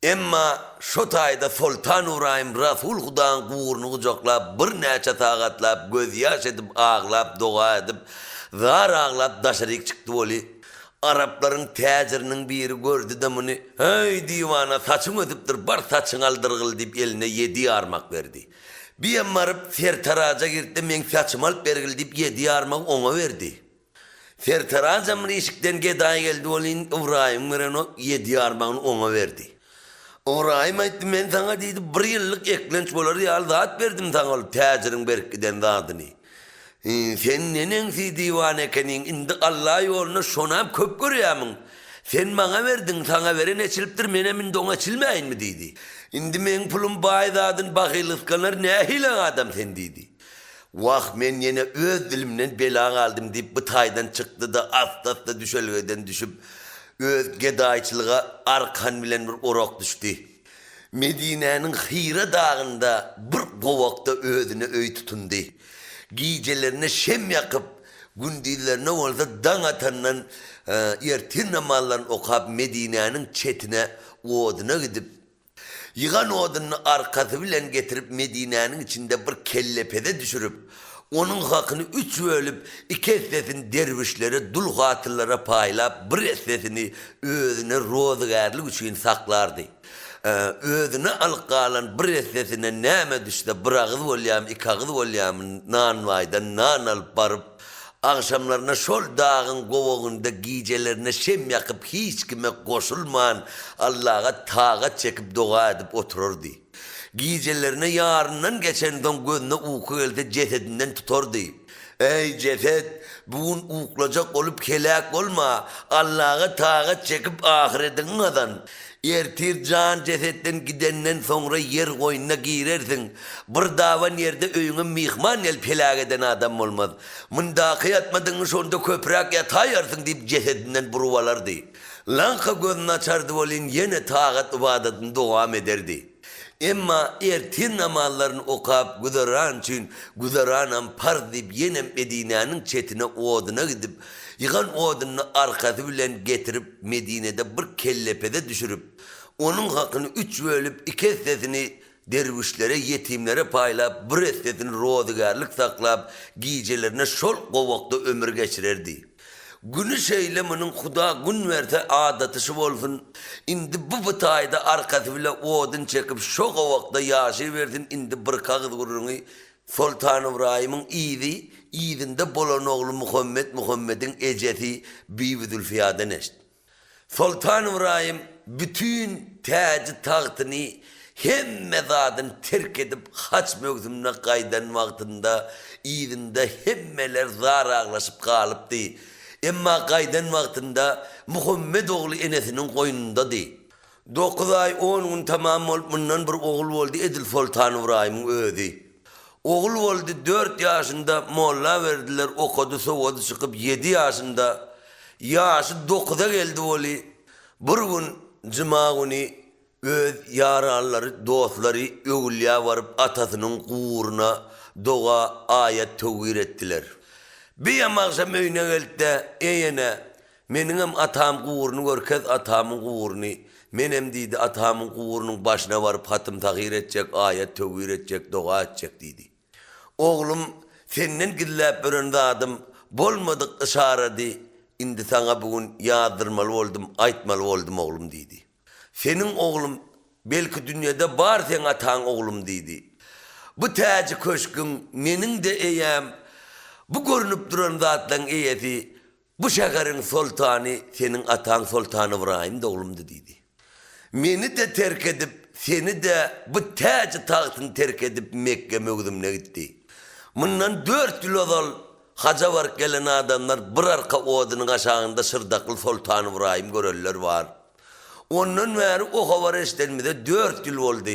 Emma şu tayda Sultan Urayim Rasul Hudan guurunu kucaklap, bir neçe tağatlap, göz yaş edip ağlap, doğa edip, zar ağlap daşarik çıktı oli. Arapların tacirinin biri gördü de bunu, hey divana saçın ödüptür, bar saçın aldırgıl deyip eline 7 armak verdi. Bir emmarıp sertaraca girdi, men saçım alıp bergil deyip 7 armak ona verdi. Sertaracamın eşikten gedaya geldi olin, Urayim veren o 7 armağını ona verdi. Urayim aytti, men sana deydi, 1 yıllık eklenç bolar yal zat verdim sana olup tacirin berkiden zadını. Sen nenensi divan ekenin, indi Allah yolunu şonam köp görüyamın. Sen bana verdin, sana veren eçiliptir, menemin de ona çilmeyin mi deydi. İndi men pulum bayzadın bakil ıskanar, ne hilen adam sen deydi. Vah men yine öz dilimden bela aldım deyip bu taydan çıktı da asta düşelgeden düşüp öz gedayçılığa arkan bilen bir orok düştü. Medine'nin Hira dağında bir kovakta özüne öy tutundu. Giycelerine şem yakıp gündüzlerine olsa dan atandan ertin namallarını okuyup Medine'nin çetine oduna gidip yıgan odununu arkası bilen getirip Medine'nin içinde bir kellepede düşürüp onun hakkını 3 bölüp 2 hissesini dervişlere, dul hatırlara paylayıp bir hissesini özüne rozgarlık için saklardı. Özüne alqalan bir hissesine näme düşse bir ağız olyam, 2 ağız olyam nan vaydan nan alıp barıp akşamlarına şol dağın kovuğunda giycelerine şem yakıp hiç kime koşulman Allah'a tağat çekip dua edip otururdu. Giycelerine yarından geçenden gözüne uyku elde cesedinden tuturdu. Ey ceset, bugün uykulacak olup kelak olma, Allah'a tağat çekip ahiretin adan. Ertir can cesetten gidenden sonra yer koyuna girersin. Bir davan yerde öyüne mihman el pelak eden adam olmaz. Mındaki yatmadığın sonunda köprak yatayarsın deyip cesedinden buruvalardı. Lanka gözünü açardı olin yine tağat ibadetin devam ederdi. Emma ertin namallarını okuyup güzeran için güzeranam par deyip yine Medine'nin çetine oduna gidip yıkan odununu arkası bilen getirip Medine'de bir kellepede düşürüp onun hakkını 3 bölüp 2 hissesini dervişlere, yetimlere paylayıp bir hissesini rozgarlık saklayıp giycelerine şol kovakta ömür geçirerdi. Günü şeyleminin Huda gün verse adatışı olsun. Indi bu bıtayda arkası bile odun çekip şu kovakta yaşı verdin. Indi bir kağıt gururunu Sultan İbrahim'in İdinde bolan oğlu Muhammed'in eceti Bibi Zülfiya'dan eşit. Sultan İbrahim bütün tacı tahtını hem mezadın terk edip haç mevzumuna kaydan vaktinde İdinde hemmeler zar ağlaşıp kalıptı. Emma kaydan vaktinde Muhammed oğlu enesinin koynunda değil. 9 ay 10 gün tamam olup bundan bir oğul oldu Edil Sultan İbrahim'in ödü. Oğul oldu 4 yaşında molla verdiler okudu soğudu çıkıp 7 yaşında yaşı 9'a geldi oğlu. Bir gün cuma günü öz yaraları dostları öğülya varıp atasının kuğuruna doğa ayet tevhir ettiler. Bir yamakşam öyüne geldi de eyene menim atam kuğurunu görkez atamın kuğurunu menem deydi atamın kuğurunun başına varıp hatım tahir edecek ayet tevhir edecek doğa edecek deydi. Oğlum senden gidilip böründe adım bolmadık ışaradı indi sana bugün yağdırmalı oldum aytmalı oldum oğlum deydi. Senin oğlum belki dünyada var sen atan oğlum deydi. Bu tacı köşkün menin de eyem bu görünüp duran zatlan eyeti bu şekerin sultanı senin atan Sultan İbrahim de oğlum dedi. Meni de terk edip seni de bu tacı tahtını terk edip Mekke mevzumuna gitti. Bundan 4 yıl ol haca var gelen adamlar bir arka odunun aşağında Sırdaklı Sultan İbrahim görürler var. Ondan beri o havar eşlenmede 4 yıl oldu.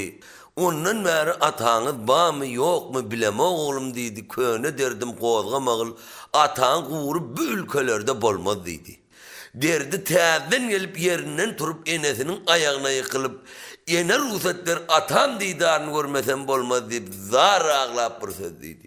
Ondan beri atağınız bağ mı yok mu bileme oğlum deydi. Köne derdim kozgamağıl atağın kuğuru bu ülkelerde bolmaz deydi. Derdi tezden gelip yerinden turup enesinin ayağına yıkılıp ene ruhsatlar atam deydi anı görmesen bolmaz deyip zar ağlayıp bir söz deydi.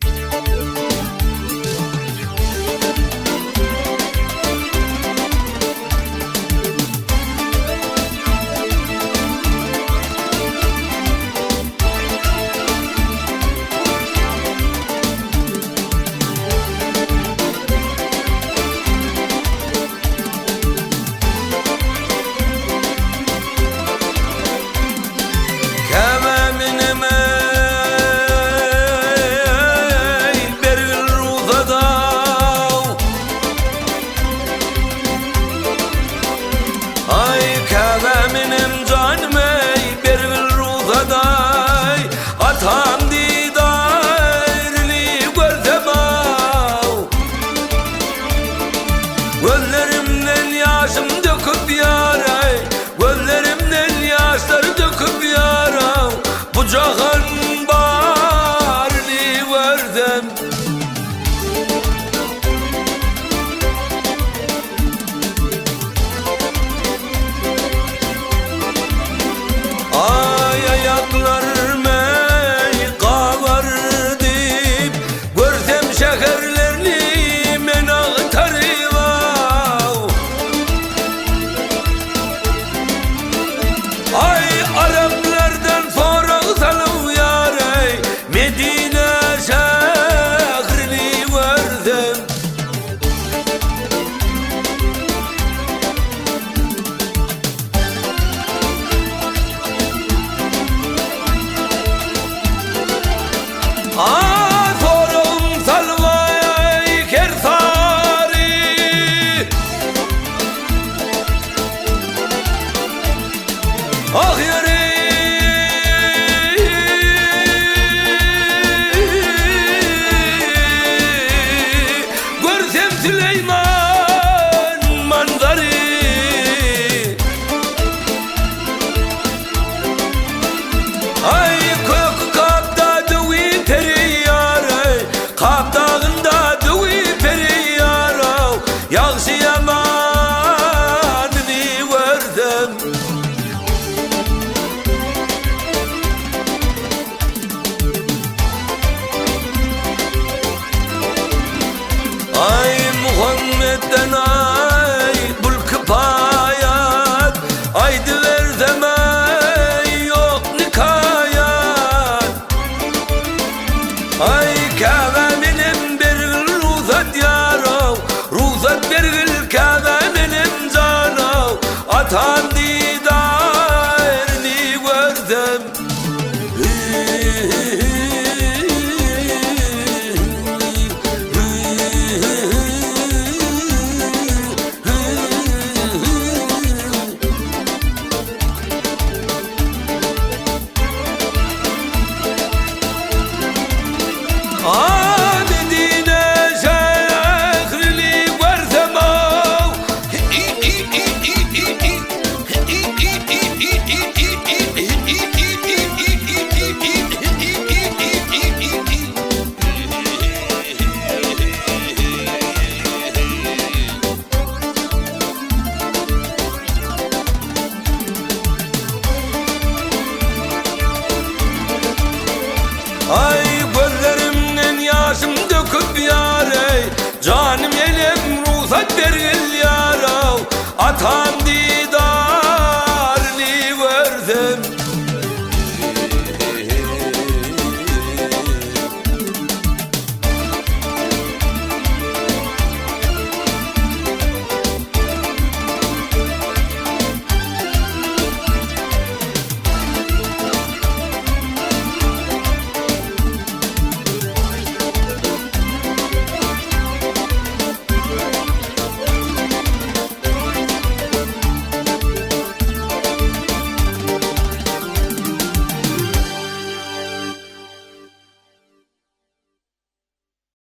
Özüm